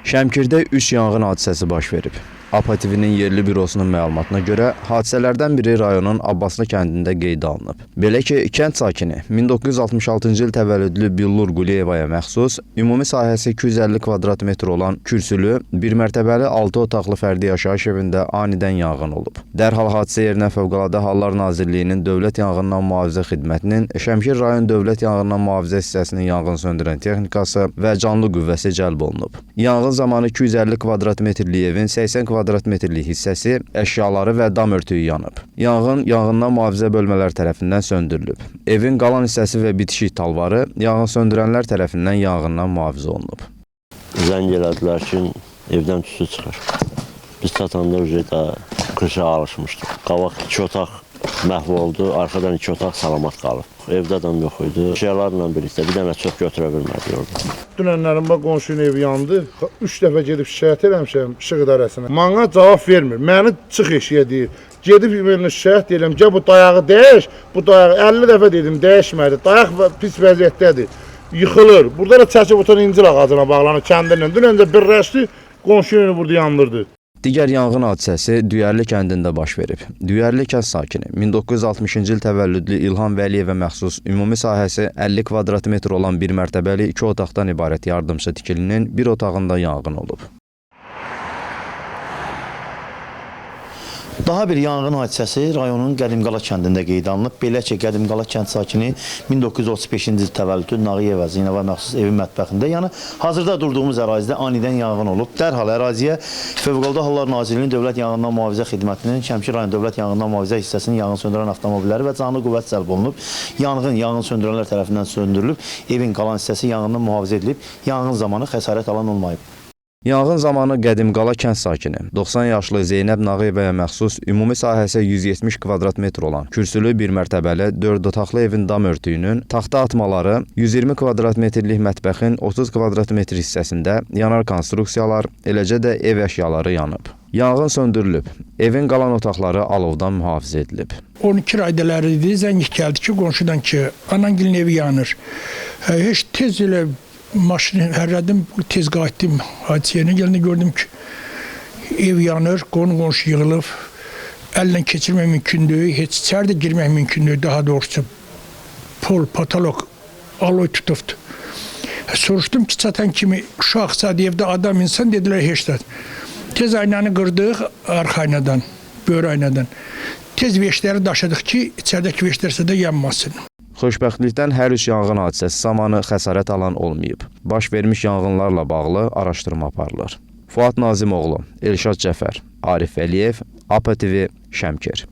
Şəmkirdə 3 yanğın hadisəsi baş verib. APA TV-nin yerli bürosunun məlumatına görə hadisələrdən biri rayonun Abbaslı kəndində qeydə alınıb. Belə ki, kənd sakini 1966-cı il təvəllüdlü Billur Quliyevaya məxsus ümumi sahəsi 250 kvadrat metr olan kürsülü, bir mərtəbəli 6 otaqlı fərdi yaşayış evində anidən yanğın olub. Dərhal hadisə yerinə Fövqəladə Hallar Nazirliyinin Dövlət Yanğından Mühafizə Xidmətinin Şəmkir rayon Dövlət Yanğından Mühafizə hissəsinin yanğın söndürən texnikası və canlı qüvvəsi cəlb olunub. Yanğın zamanı 250 kvadrat metrlik evin 80 kvadrat metrlik hissəsi, əşyaları və dam örtüyü yanıb. Yanğından mühafizə bölmələr tərəfindən söndürülüb. Evin qalan hissəsi və bitişik talvarı yanğın söndürənlər tərəfindən yanğından mühafizə olunub. Zəng elədilər ki, evdən tüstü çıxır. Biz çatanda qışa alışmışdıq. Qabaq 2 otaq məhv oldu, arxadan 2 otaq salamat qalıb. Evdə adam yox idi. Şeylərlə birlikdə bir dənə çox götürə bilmədik orada. Dünənlərin qonşunun evi yandı. 3 dəfə gedib şikayət eləmişəm işıq idarəsinə. Mənə cavab vermir. Məni çıx eşiyə deyir. Gedib mənə şikayət edirəm ki, bu dayağı dəyiş. Bu dayağı 50 dəfə dedim, dəyişmədi. Dayaq pis vəziyyətdədir. Yıxılır. Burada da çəkib otan incir ağacına bağlanır kəndinlə. Dünəncə birləşdi, qonşunun evi burada yandırdı. Digər yanğın hadisəsi Düyərli kəndində baş verib. Düyərli kənd sakini 1960-cı il təvəllüdlü İlham Vəliyevə məxsus ümumi sahəsi 50 kvadrat metr olan bir mərtəbəli 2 otaqdan ibarət yardımçı tikilinin bir otağında yanğın olub. Daha bir yanğın hadisəsi rayonun Qədimqala kəndində qeydə alınıb. Belə ki, Qədimqala kənd sakini 1935-ci il təvəllüdlü Nağıyevə Zeynəbə məxsus evin mətbəxində, yəni hazırda durduğumuz ərazidə anidən yanğın olub. Dərhal əraziyə Fövqəladə Hallar Nazirliyinin Dövlət Yanğından Mühafizə Xidmətinin Şəmkir rayon Dövlət Yanğından Mühafizə hissəsinin yanğın söndürən avtomobilləri və canlı qüvvət cəlb olunub. Yanğın söndürənlər tərəfindən söndürülüb. Evin qalan hissəsi yanğından mühafizə edilib. Yanğın zamanı xəsarət alan olmayıb. Yanğın zamanı Qədimqala kənd sakini 90 yaşlı Zeynəb Nağıyevəyə məxsus ümumi sahəsi 170 kvadrat metr olan kürsülü bir mərtəbəli 4 otaqlı evin dam örtüyünün, taxta atmaları, 120 kvadrat metrlik mətbəxin 30 kvadrat metr hissəsində yanar konstruksiyalar, eləcə də ev əşyaları yanıb. Yanğın söndürülüb. Evin qalan otaqları alovdan mühafizə edilib. 12 aydaları idi, zəng gəldi ki, qonşudan ki, anangilin evi yanır. Heç tez elə maşını hərlədim, tez qayıtdım hadisə yerinə gəlində gördüm ki, ev yanır, qonşu yığılıb, əllə keçirmək mümkündür, heç içəridə girmək mümkündür, daha doğrusu patolog aloy tutubdur. Soruşdum ki, çatan kimi uşaqsa evdə adam insan, dedilər heç də. Tez aynanı qırdıq arxa aynadan, böyür aynadan. Tez veşləri daşıdıq ki, içəridəki veşlərsə də yanmasın. Xoşbəxtlikdən hər üç yanğın hadisəsi zamanı xəsarət alan olmayıb. Baş vermiş yanğınlarla bağlı araşdırma aparılır. Fuad Nazimoğlu, Elşad Cəfər, Arif Vəliyev, APA TV, Şəmkir.